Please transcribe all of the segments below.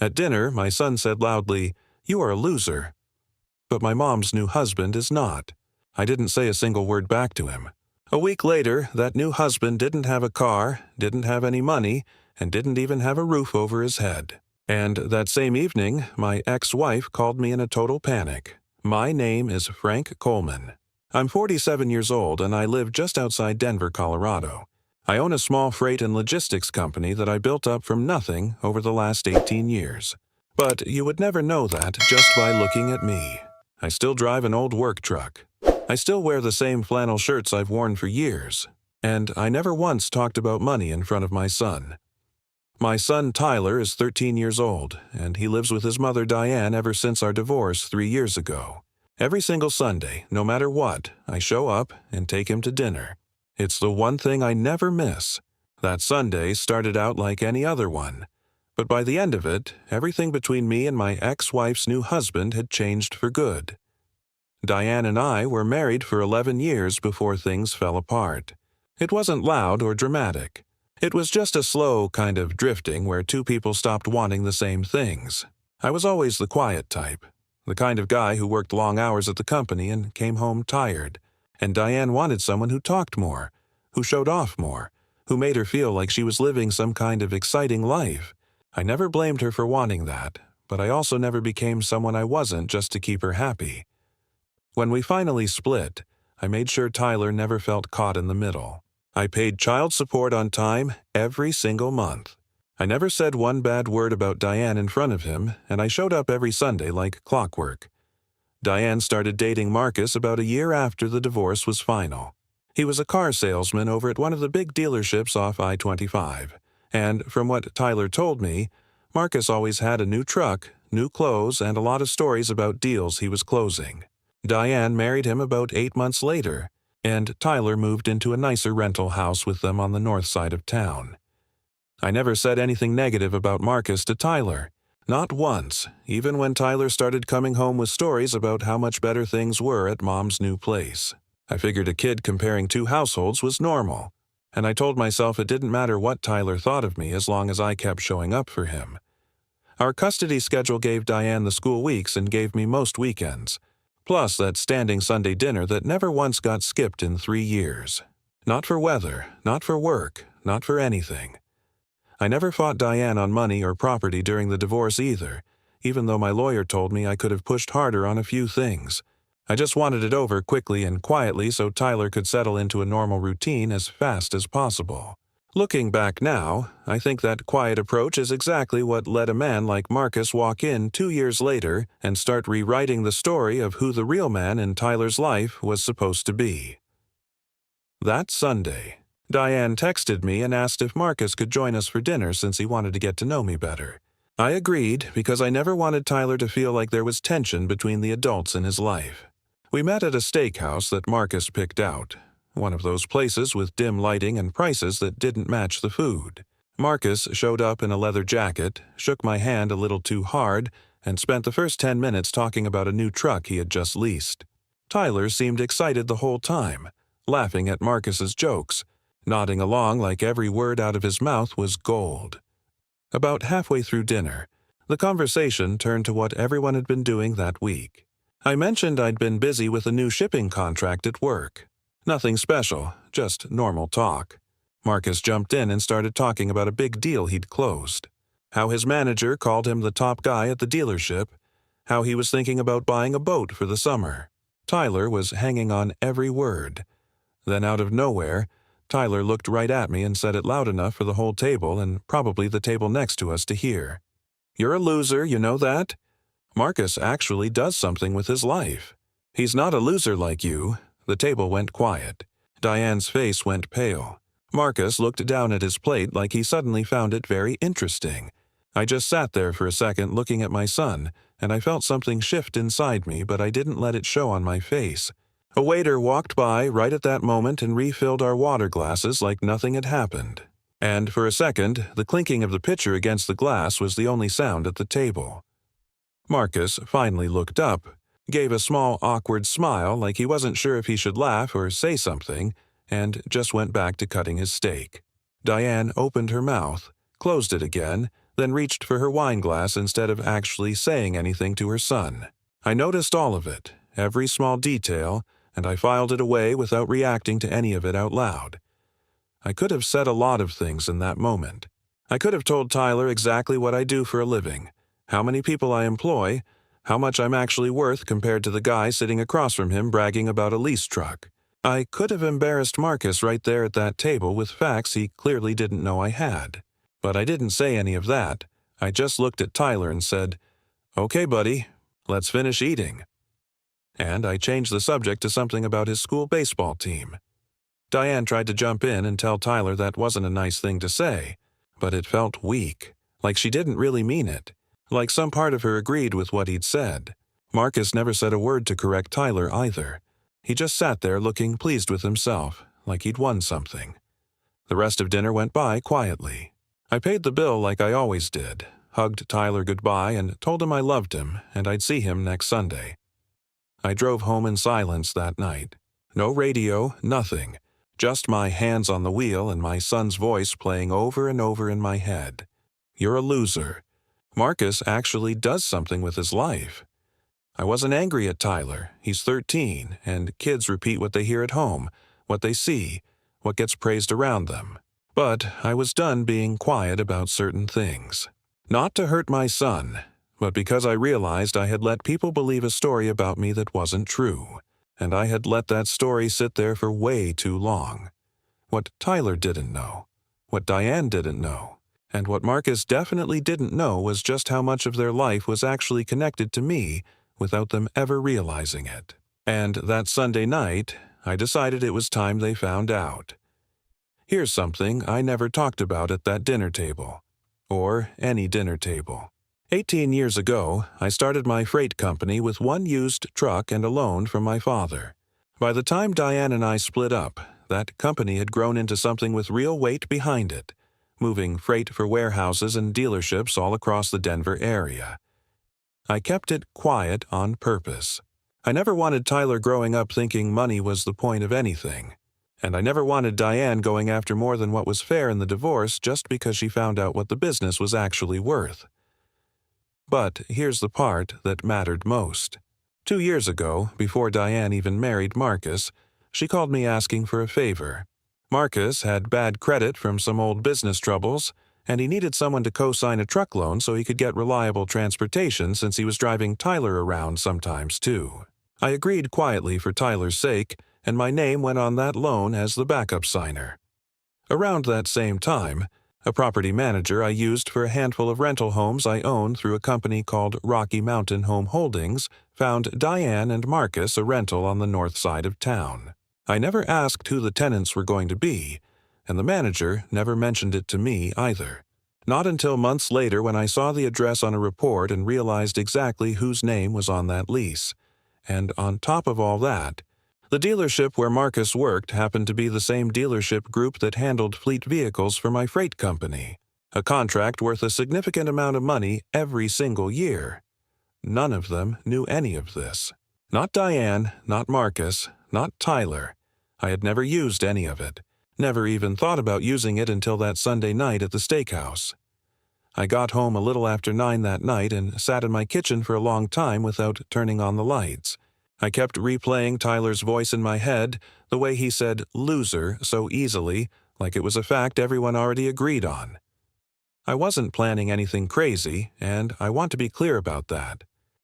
At dinner, my son said loudly, "You are a loser." But my mom's new husband is not. I didn't say a single word back to him. A week later, that new husband didn't have a car, didn't have any money, and didn't even have a roof over his head. And that same evening, my ex-wife called me in a total panic. My name is Frank Coleman. I'm 47 years old and I live just outside Denver, Colorado. I own a small freight and logistics company that I built up from nothing over the last 18 years. But you would never know that just by looking at me. I still drive an old work truck. I still wear the same flannel shirts I've worn for years. And I never once talked about money in front of my son. My son Tyler is 13 years old, and he lives with his mother Diane ever since our divorce 3 years ago. Every single Sunday, no matter what, I show up and take him to dinner. It's the one thing I never miss. That Sunday started out like any other one. But by the end of it, everything between me and my ex-wife's new husband had changed for good. Diane and I were married for 11 years before things fell apart. It wasn't loud or dramatic. It was just a slow kind of drifting where two people stopped wanting the same things. I was always the quiet type, the kind of guy who worked long hours at the company and came home tired. And Diane wanted someone who talked more, who showed off more, who made her feel like she was living some kind of exciting life. I never blamed her for wanting that, but I also never became someone I wasn't just to keep her happy. When we finally split, I made sure Tyler never felt caught in the middle. I paid child support on time every single month. I never said one bad word about Diane in front of him, and I showed up every Sunday like clockwork. Diane started dating Marcus about a year after the divorce was final. He was a car salesman over at one of the big dealerships off I-25, and from what Tyler told me, Marcus always had a new truck, new clothes, and a lot of stories about deals he was closing. Diane married him about 8 months later, and Tyler moved into a nicer rental house with them on the north side of town. I never said anything negative about Marcus to Tyler. Not once, even when Tyler started coming home with stories about how much better things were at Mom's new place. I figured a kid comparing two households was normal, and I told myself it didn't matter what Tyler thought of me as long as I kept showing up for him. Our custody schedule gave Diane the school weeks and gave me most weekends. Plus that standing Sunday dinner that never once got skipped in 3 years. Not for weather, not for work, not for anything. I never fought Diane on money or property during the divorce either, even though my lawyer told me I could have pushed harder on a few things. I just wanted it over quickly and quietly so Tyler could settle into a normal routine as fast as possible. Looking back now, I think that quiet approach is exactly what let a man like Marcus walk in 2 years later and start rewriting the story of who the real man in Tyler's life was supposed to be. That Sunday, Diane texted me and asked if Marcus could join us for dinner since he wanted to get to know me better. I agreed because I never wanted Tyler to feel like there was tension between the adults in his life. We met at a steakhouse that Marcus picked out. One of those places with dim lighting and prices that didn't match the food. Marcus showed up in a leather jacket, shook my hand a little too hard, and spent the first 10 minutes talking about a new truck he had just leased. Tyler seemed excited the whole time, laughing at Marcus's jokes, nodding along like every word out of his mouth was gold. About halfway through dinner, the conversation turned to what everyone had been doing that week. I mentioned I'd been busy with a new shipping contract at work. Nothing special, just normal talk. Marcus jumped in and started talking about a big deal he'd closed. How his manager called him the top guy at the dealership. How he was thinking about buying a boat for the summer. Tyler was hanging on every word. Then out of nowhere, Tyler looked right at me and said it loud enough for the whole table and probably the table next to us to hear. "You're a loser, you know that? Marcus actually does something with his life. He's not a loser like you." The table went quiet. Diane's face went pale. Marcus looked down at his plate like he suddenly found it very interesting. I just sat there for a second looking at my son, and I felt something shift inside me, but I didn't let it show on my face. A waiter walked by right at that moment and refilled our water glasses like nothing had happened. And for a second, the clinking of the pitcher against the glass was the only sound at the table. Marcus finally looked up, gave a small awkward smile like he wasn't sure if he should laugh or say something, and just went back to cutting his steak. Diane opened her mouth, closed it again, then reached for her wine glass instead of actually saying anything to her son. I noticed all of it, every small detail, and I filed it away without reacting to any of it out loud. I could have said a lot of things in that moment. I could have told Tyler exactly what I do for a living, how many people I employ, how much I'm actually worth compared to the guy sitting across from him bragging about a lease truck. I could have embarrassed Marcus right there at that table with facts he clearly didn't know I had. But I didn't say any of that. I just looked at Tyler and said, "Okay, buddy, let's finish eating." And I changed the subject to something about his school baseball team. Diane tried to jump in and tell Tyler that wasn't a nice thing to say, but it felt weak, like she didn't really mean it, like some part of her agreed with what he'd said. Marcus never said a word to correct Tyler either. He just sat there looking pleased with himself, like he'd won something. The rest of dinner went by quietly. I paid the bill like I always did, hugged Tyler goodbye and told him I loved him and I'd see him next Sunday. I drove home in silence that night. No radio, nothing. Just my hands on the wheel and my son's voice playing over and over in my head. "You're a loser. Marcus actually does something with his life." I wasn't angry at Tyler. He's 13, and kids repeat what they hear at home, what they see, what gets praised around them. But I was done being quiet about certain things. Not to hurt my son, but because I realized I had let people believe a story about me that wasn't true, and I had let that story sit there for way too long. What Tyler didn't know, what Diane didn't know, and what Marcus definitely didn't know was just how much of their life was actually connected to me without them ever realizing it. And that Sunday night, I decided it was time they found out. Here's something I never talked about at that dinner table, or any dinner table. 18 years ago, I started my freight company with one used truck and a loan from my father. By the time Diane and I split up, that company had grown into something with real weight behind it, moving freight for warehouses and dealerships all across the Denver area. I kept it quiet on purpose. I never wanted Tyler growing up thinking money was the point of anything. And I never wanted Diane going after more than what was fair in the divorce just because she found out what the business was actually worth. But here's the part that mattered most. 2 years ago, before Diane even married Marcus, she called me asking for a favor. Marcus had bad credit from some old business troubles, and he needed someone to co-sign a truck loan so he could get reliable transportation since he was driving Tyler around sometimes too. I agreed quietly for Tyler's sake, and my name went on that loan as the backup signer. Around that same time, a property manager I used for a handful of rental homes I owned through a company called Rocky Mountain Home Holdings found Diane and Marcus a rental on the north side of town. I never asked who the tenants were going to be, and the manager never mentioned it to me either. Not until months later when I saw the address on a report and realized exactly whose name was on that lease. And on top of all that, the dealership where Marcus worked happened to be the same dealership group that handled fleet vehicles for my freight company, a contract worth a significant amount of money every single year. None of them knew any of this. Not Diane, not Marcus, not Tyler. I had never used any of it. Never even thought about using it until that Sunday night at the steakhouse. I got home a little after 9 that night and sat in my kitchen for a long time without turning on the lights. I kept replaying Tyler's voice in my head, the way he said "loser" so easily, like it was a fact everyone already agreed on. I wasn't planning anything crazy, and I want to be clear about that.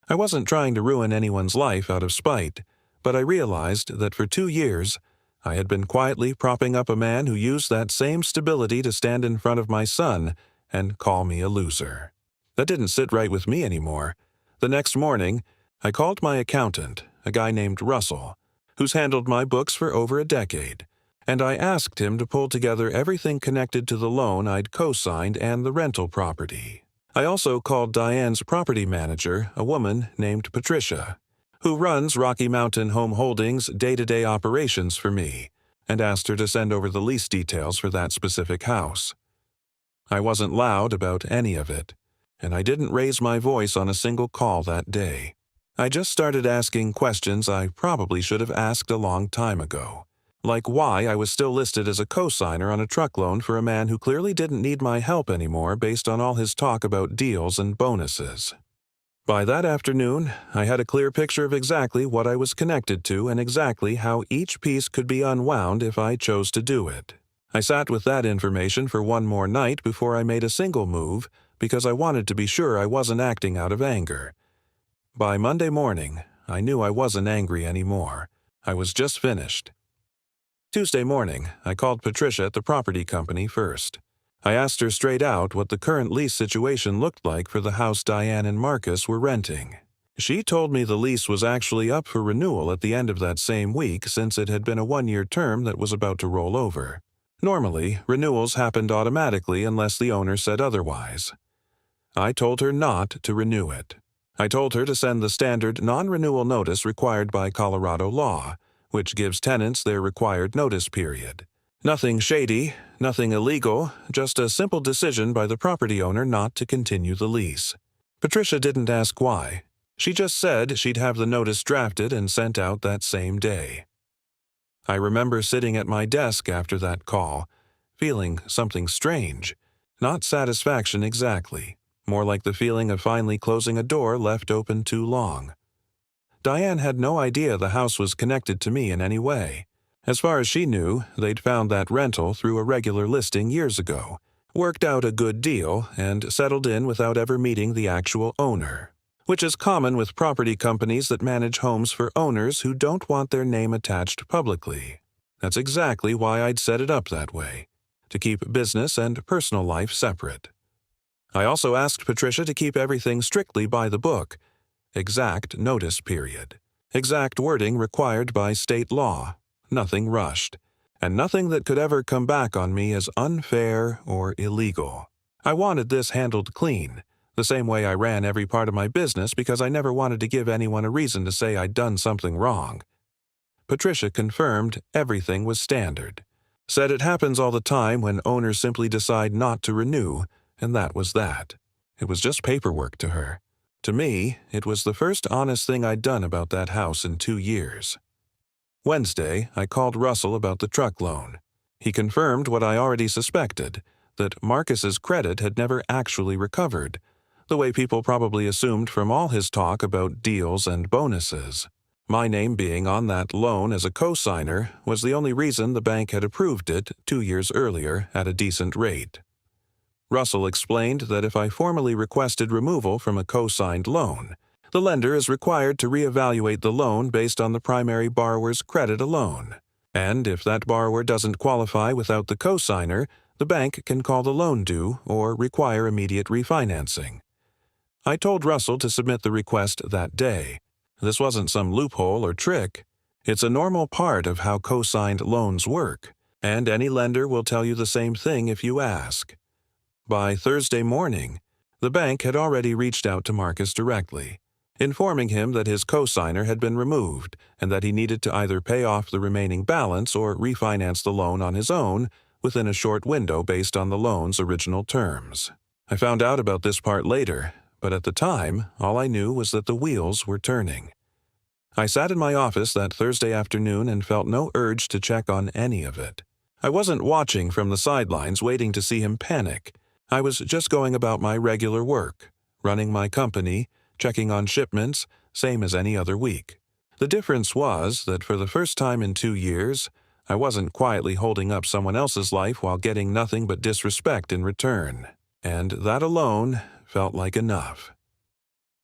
I wasn't trying to ruin anyone's life out of spite, but I realized that for 2 years, I had been quietly propping up a man who used that same stability to stand in front of my son and call me a loser. That didn't sit right with me anymore. The next morning, I called my accountant, a guy named Russell, who's handled my books for over a decade, and I asked him to pull together everything connected to the loan I'd co-signed and the rental property. I also called Diane's property manager, a woman named Patricia, who runs Rocky Mountain Home Holdings' day-to-day operations for me, and asked her to send over the lease details for that specific house. I wasn't loud about any of it, and I didn't raise my voice on a single call that day. I just started asking questions I probably should have asked a long time ago, like why I was still listed as a co-signer on a truck loan for a man who clearly didn't need my help anymore based on all his talk about deals and bonuses. By that afternoon, I had a clear picture of exactly what I was connected to and exactly how each piece could be unwound if I chose to do it. I sat with that information for one more night before I made a single move because I wanted to be sure I wasn't acting out of anger. By Monday morning, I knew I wasn't angry anymore. I was just finished. Tuesday morning, I called Patricia at the property company first. I asked her straight out what the current lease situation looked like for the house Diane and Marcus were renting. She told me the lease was actually up for renewal at the end of that same week since it had been a one-year term that was about to roll over. Normally, renewals happened automatically unless the owner said otherwise. I told her not to renew it. I told her to send the standard non-renewal notice required by Colorado law, which gives tenants their required notice period. Nothing shady, nothing illegal, just a simple decision by the property owner not to continue the lease. Patricia didn't ask why. She just said she'd have the notice drafted and sent out that same day. I remember sitting at my desk after that call, feeling something strange. Not satisfaction exactly, more like the feeling of finally closing a door left open too long. Diane had no idea the house was connected to me in any way. As far as she knew, they'd found that rental through a regular listing years ago, worked out a good deal, and settled in without ever meeting the actual owner, which is common with property companies that manage homes for owners who don't want their name attached publicly. That's exactly why I'd set it up that way, to keep business and personal life separate. I also asked Patricia to keep everything strictly by the book. Exact notice period. Exact wording required by state law. Nothing rushed. And nothing that could ever come back on me as unfair or illegal. I wanted this handled clean, the same way I ran every part of my business because I never wanted to give anyone a reason to say I'd done something wrong. Patricia confirmed everything was standard. Said it happens all the time when owners simply decide not to renew, and that was that. It was just paperwork to her. To me, it was the first honest thing I'd done about that house in 2 years. Wednesday, I called Russell about the truck loan. He confirmed what I already suspected, that Marcus's credit had never actually recovered, the way people probably assumed from all his talk about deals and bonuses. My name being on that loan as a co-signer was the only reason the bank had approved it 2 years earlier at a decent rate. Russell explained that if I formally requested removal from a co-signed loan, the lender is required to reevaluate the loan based on the primary borrower's credit alone. And if that borrower doesn't qualify without the co-signer, the bank can call the loan due or require immediate refinancing. I told Russell to submit the request that day. This wasn't some loophole or trick. It's a normal part of how co-signed loans work, and any lender will tell you the same thing if you ask. By Thursday morning, the bank had already reached out to Marcus directly, informing him that his co-signer had been removed and that he needed to either pay off the remaining balance or refinance the loan on his own within a short window based on the loan's original terms. I found out about this part later, but at the time, all I knew was that the wheels were turning. I sat in my office that Thursday afternoon and felt no urge to check on any of it. I wasn't watching from the sidelines waiting to see him panic. I was just going about my regular work, running my company, checking on shipments, same as any other week. The difference was that for the first time in 2 years, I wasn't quietly holding up someone else's life while getting nothing but disrespect in return. And that alone felt like enough.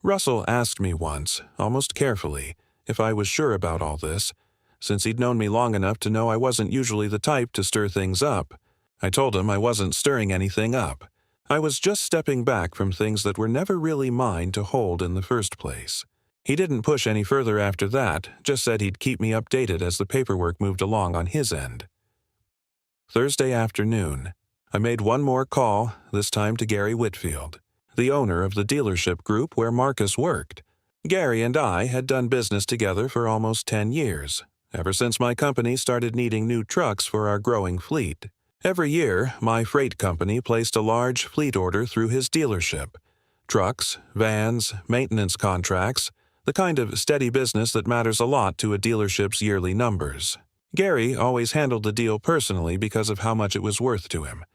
Russell asked me once, almost carefully, if I was sure about all this, since he'd known me long enough to know I wasn't usually the type to stir things up. I told him I wasn't stirring anything up. I was just stepping back from things that were never really mine to hold in the first place. He didn't push any further after that, just said he'd keep me updated as the paperwork moved along on his end. Thursday afternoon, I made one more call, this time to Gary Whitfield, the owner of the dealership group where Marcus worked. Gary and I had done business together for almost 10 years, ever since my company started needing new trucks for our growing fleet. Every year, my freight company placed a large fleet order through his dealership. Trucks, vans, maintenance contracts, the kind of steady business that matters a lot to a dealership's yearly numbers. Gary always handled the deal personally because of how much it was worth to him.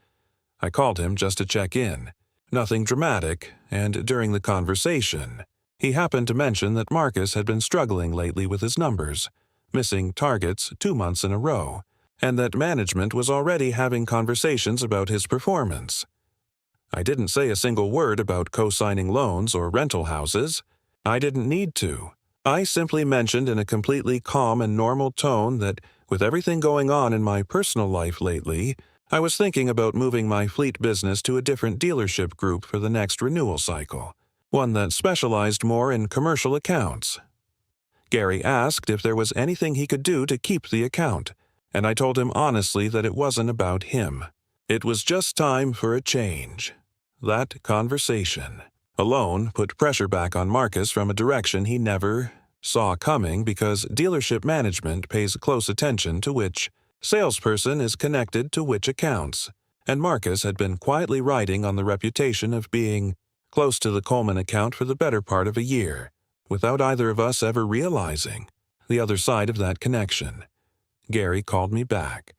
I called him just to check in. Nothing dramatic, and during the conversation, he happened to mention that Marcus had been struggling lately with his numbers, missing targets 2 months in a row, and that management was already having conversations about his performance. I didn't say a single word about co-signing loans or rental houses. I didn't need to. I simply mentioned in a completely calm and normal tone that, with everything going on in my personal life lately, I was thinking about moving my fleet business to a different dealership group for the next renewal cycle, one that specialized more in commercial accounts. Gary asked if there was anything he could do to keep the account, and I told him honestly that it wasn't about him. It was just time for a change. That conversation alone put pressure back on Marcus from a direction he never saw coming, because dealership management pays close attention to which salesperson is connected to which accounts, and Marcus had been quietly riding on the reputation of being close to the Coleman account for the better part of a year, without either of us ever realizing the other side of that connection. Gary called me back.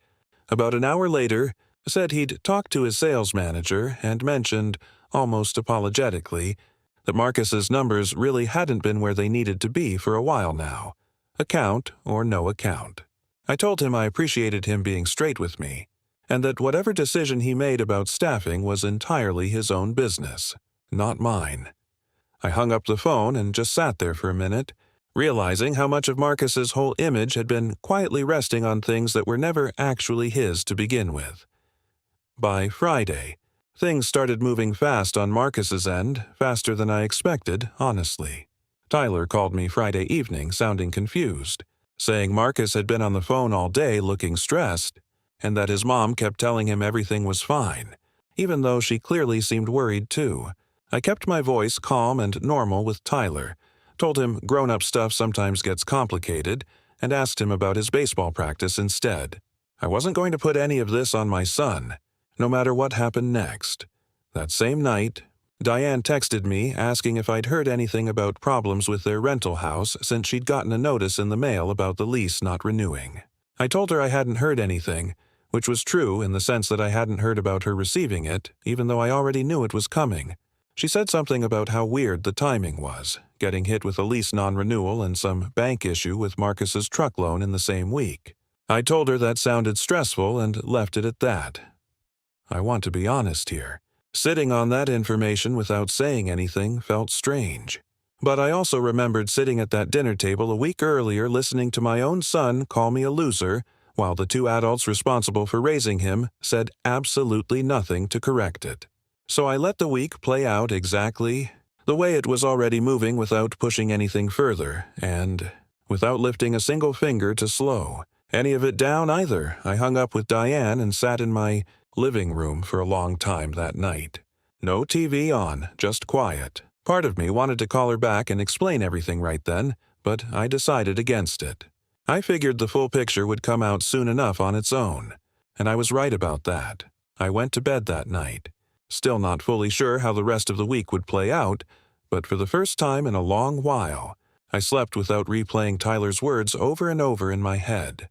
About an hour later, said he'd talked to his sales manager and mentioned, almost apologetically, that Marcus's numbers really hadn't been where they needed to be for a while now, account or no account. I told him I appreciated him being straight with me, and that whatever decision he made about staffing was entirely his own business, not mine. I hung up the phone and just sat there for a minute, realizing how much of Marcus's whole image had been quietly resting on things that were never actually his to begin with. By Friday, things started moving fast on Marcus's end, faster than I expected, honestly. Tyler called me Friday evening, sounding confused, saying Marcus had been on the phone all day looking stressed, and that his mom kept telling him everything was fine, even though she clearly seemed worried too. I kept my voice calm and normal with Tyler, told him grown-up stuff sometimes gets complicated, and asked him about his baseball practice instead. I wasn't going to put any of this on my son, no matter what happened next. That same night, Diane texted me asking if I'd heard anything about problems with their rental house since she'd gotten a notice in the mail about the lease not renewing. I told her I hadn't heard anything, which was true in the sense that I hadn't heard about her receiving it, even though I already knew it was coming. She said something about how weird the timing was, getting hit with a lease non-renewal and some bank issue with Marcus's truck loan in the same week. I told her that sounded stressful and left it at that. I want to be honest here. Sitting on that information without saying anything felt strange. But I also remembered sitting at that dinner table a week earlier listening to my own son call me a loser, while the 2 adults responsible for raising him said absolutely nothing to correct it. So I let the week play out exactly the way it was already moving without pushing anything further, and without lifting a single finger to slow any of it down either. I hung up with Diane and sat in my living room for a long time that night. No TV on, just quiet. Part of me wanted to call her back and explain everything right then, but I decided against it. I figured the full picture would come out soon enough on its own, and I was right about that. I went to bed that night, still not fully sure how the rest of the week would play out, but for the first time in a long while, I slept without replaying Tyler's words over and over in my head.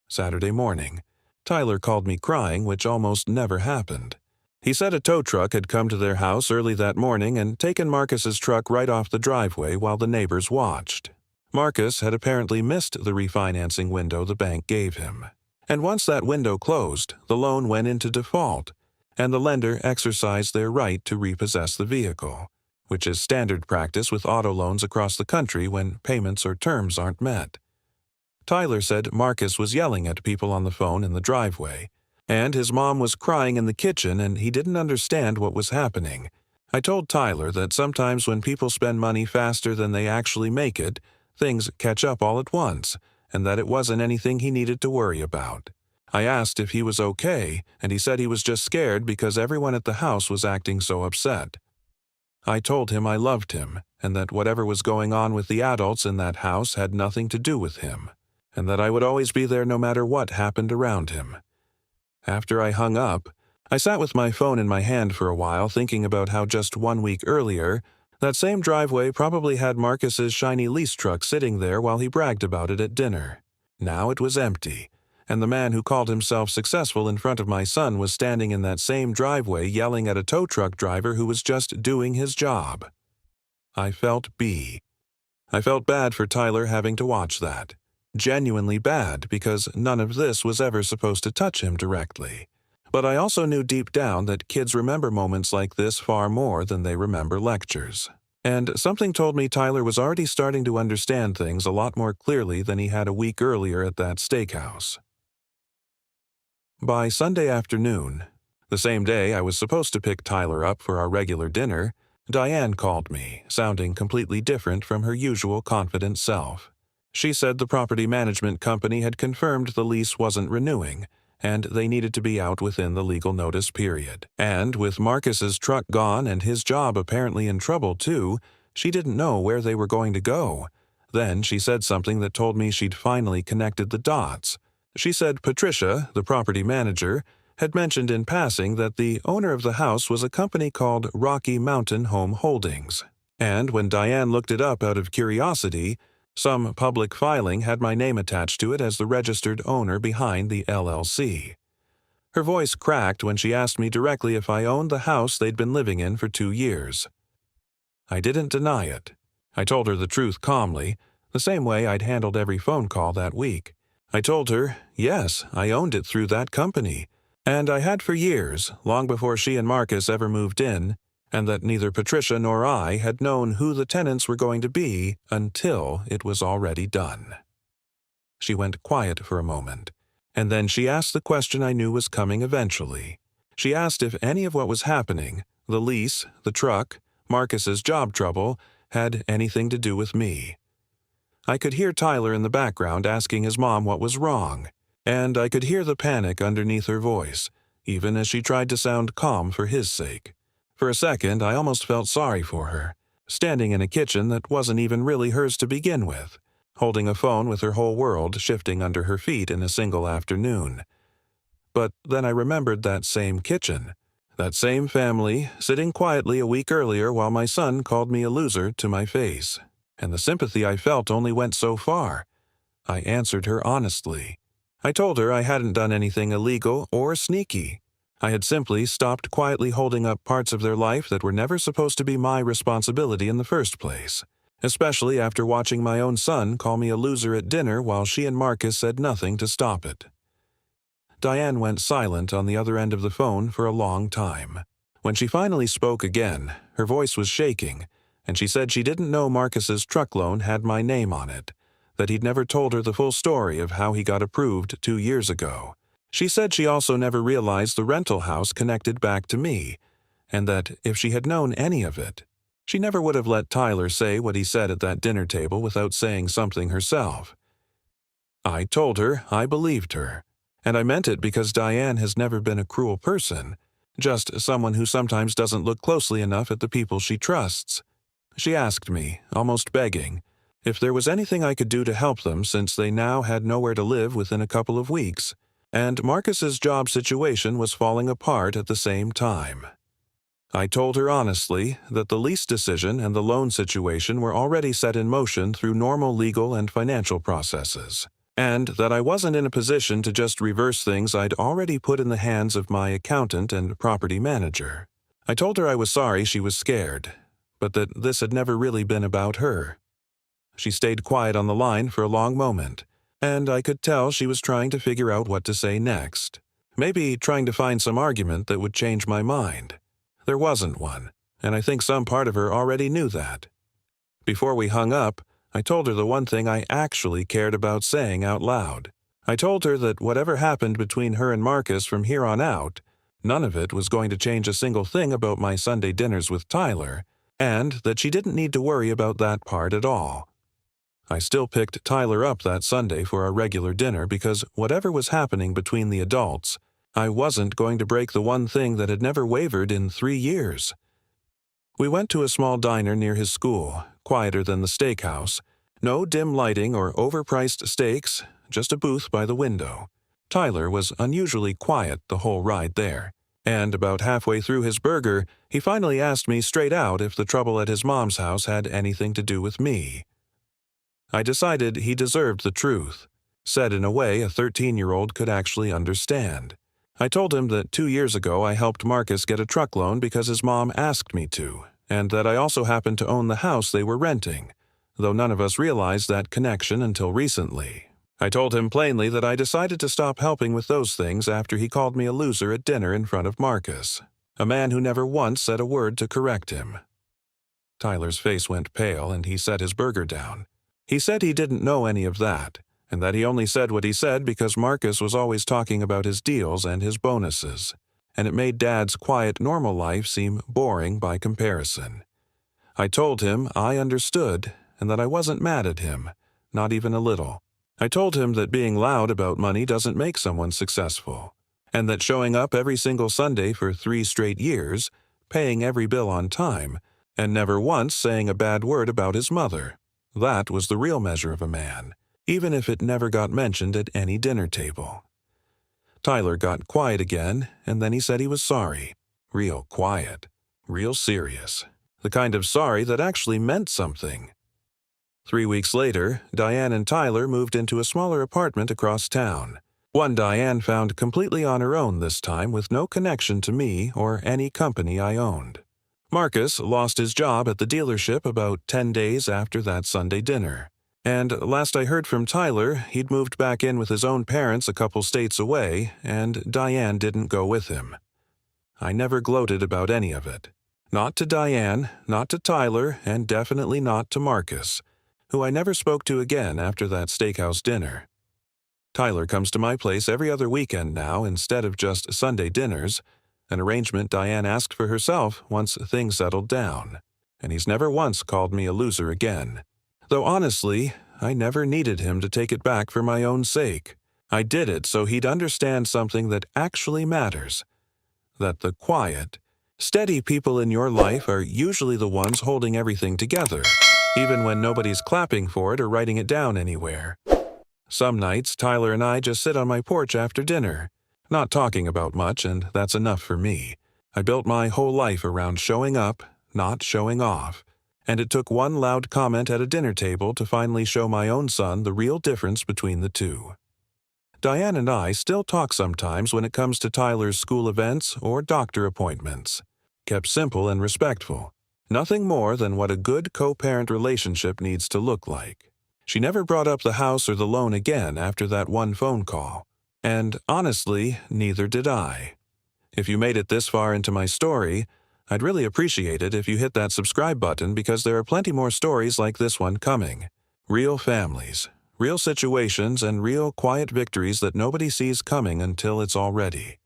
Saturday morning, Tyler called me crying, which almost never happened. He said a tow truck had come to their house early that morning and taken Marcus's truck right off the driveway while the neighbors watched. Marcus had apparently missed the refinancing window the bank gave him. And once that window closed, the loan went into default, and the lender exercised their right to repossess the vehicle, which is standard practice with auto loans across the country when payments or terms aren't met. Tyler said Marcus was yelling at people on the phone in the driveway, and his mom was crying in the kitchen and he didn't understand what was happening. I told Tyler that sometimes when people spend money faster than they actually make it, things catch up all at once, and that it wasn't anything he needed to worry about. I asked if he was okay, and he said he was just scared because everyone at the house was acting so upset. I told him I loved him, and that whatever was going on with the adults in that house had nothing to do with him, and that I would always be there no matter what happened around him. After I hung up, I sat with my phone in my hand for a while thinking about how just 1 week earlier, that same driveway probably had Marcus's shiny lease truck sitting there while he bragged about it at dinner. Now it was empty, and the man who called himself successful in front of my son was standing in that same driveway yelling at a tow truck driver who was just doing his job. I felt B. I felt bad for Tyler having to watch that. Genuinely bad, because none of this was ever supposed to touch him directly. But I also knew deep down that kids remember moments like this far more than they remember lectures. And something told me Tyler was already starting to understand things a lot more clearly than he had a week earlier at that steakhouse. By Sunday afternoon, the same day I was supposed to pick Tyler up for our regular dinner, Diane called me, sounding completely different from her usual confident self. She said the property management company had confirmed the lease wasn't renewing, and they needed to be out within the legal notice period. And with Marcus's truck gone and his job apparently in trouble too, she didn't know where they were going to go. Then she said something that told me she'd finally connected the dots. She said Patricia, the property manager, had mentioned in passing that the owner of the house was a company called Rocky Mountain Home Holdings. And when Diane looked it up out of curiosity, some public filing had my name attached to it as the registered owner behind the LLC. Her voice cracked when she asked me directly if I owned the house they'd been living in for 2 years. I didn't deny it. I told her the truth calmly, the same way I'd handled every phone call that week. I told her, yes, I owned it through that company, and I had for years, long before she and Marcus ever moved in, and that neither Patricia nor I had known who the tenants were going to be until it was already done. She went quiet for a moment, and then she asked the question I knew was coming eventually. She asked if any of what was happening, the lease, the truck, Marcus's job trouble, had anything to do with me. I could hear Tyler in the background asking his mom what was wrong, and I could hear the panic underneath her voice, even as she tried to sound calm for his sake. For a second, I almost felt sorry for her, standing in a kitchen that wasn't even really hers to begin with, holding a phone with her whole world shifting under her feet in a single afternoon. But then I remembered that same kitchen, that same family, sitting quietly a week earlier while my son called me a loser to my face, and the sympathy I felt only went so far. I answered her honestly. I told her I hadn't done anything illegal or sneaky. I had simply stopped quietly holding up parts of their life that were never supposed to be my responsibility in the first place, especially after watching my own son call me a loser at dinner while she and Marcus said nothing to stop it. Diane went silent on the other end of the phone for a long time. When she finally spoke again, her voice was shaking, and she said she didn't know Marcus's truck loan had my name on it, that he'd never told her the full story of how he got approved 2 years ago. She said she also never realized the rental house connected back to me, and that if she had known any of it, she never would have let Tyler say what he said at that dinner table without saying something herself. I told her I believed her, and I meant it because Diane has never been a cruel person, just someone who sometimes doesn't look closely enough at the people she trusts. She asked me, almost begging, if there was anything I could do to help them since they now had nowhere to live within a couple of weeks, and Marcus's job situation was falling apart at the same time. I told her honestly that the lease decision and the loan situation were already set in motion through normal legal and financial processes, and that I wasn't in a position to just reverse things I'd already put in the hands of my accountant and property manager. I told her I was sorry she was scared, but that this had never really been about her. She stayed quiet on the line for a long moment, and I could tell she was trying to figure out what to say next. Maybe trying to find some argument that would change my mind. There wasn't one, and I think some part of her already knew that. Before we hung up, I told her the one thing I actually cared about saying out loud. I told her that whatever happened between her and Marcus from here on out, none of it was going to change a single thing about my Sunday dinners with Tyler, and that she didn't need to worry about that part at all. I still picked Tyler up that Sunday for our regular dinner because whatever was happening between the adults, I wasn't going to break the one thing that had never wavered in 3 years. We went to a small diner near his school, quieter than the steakhouse. No dim lighting or overpriced steaks, just a booth by the window. Tyler was unusually quiet the whole ride there, and about halfway through his burger, he finally asked me straight out if the trouble at his mom's house had anything to do with me. I decided he deserved the truth, said in a way a 13-year-old could actually understand. I told him that 2 years ago I helped Marcus get a truck loan because his mom asked me to, and that I also happened to own the house they were renting, though none of us realized that connection until recently. I told him plainly that I decided to stop helping with those things after he called me a loser at dinner in front of Marcus, a man who never once said a word to correct him. Tyler's face went pale and he set his burger down. He said he didn't know any of that, and that he only said what he said because Marcus was always talking about his deals and his bonuses, and it made Dad's quiet, normal life seem boring by comparison. I told him I understood and that I wasn't mad at him, not even a little. I told him that being loud about money doesn't make someone successful, and that showing up every single Sunday for 3 straight years, paying every bill on time, and never once saying a bad word about his mother, that was the real measure of a man, even if it never got mentioned at any dinner table. Tyler got quiet again, and then he said he was sorry. Real quiet. Real serious. The kind of sorry that actually meant something. 3 weeks later, Diane and Tyler moved into a smaller apartment across town. One Diane found completely on her own this time with no connection to me or any company I owned. Marcus lost his job at the dealership about 10 days after that Sunday dinner. And last I heard from Tyler, he'd moved back in with his own parents a couple states away, and Diane didn't go with him. I never gloated about any of it. Not to Diane, not to Tyler, and definitely not to Marcus, who I never spoke to again after that steakhouse dinner. Tyler comes to my place every other weekend now instead of just Sunday dinners, an arrangement Diane asked for herself once things settled down, and he's never once called me a loser again. Though honestly, I never needed him to take it back for my own sake. I did it so he'd understand something that actually matters, that the quiet, steady people in your life are usually the ones holding everything together, even when nobody's clapping for it or writing it down anywhere. Some nights, Tyler and I just sit on my porch after dinner, not talking about much, and that's enough for me. I built my whole life around showing up, not showing off, and it took one loud comment at a dinner table to finally show my own son the real difference between the two. Diane and I still talk sometimes when it comes to Tyler's school events or doctor appointments. Kept simple and respectful. Nothing more than what a good co-parent relationship needs to look like. She never brought up the house or the loan again after that one phone call. And honestly, neither did I. If you made it this far into my story, I'd really appreciate it if you hit that subscribe button because there are plenty more stories like this one coming. Real families, real situations, and real quiet victories that nobody sees coming until it's all ready.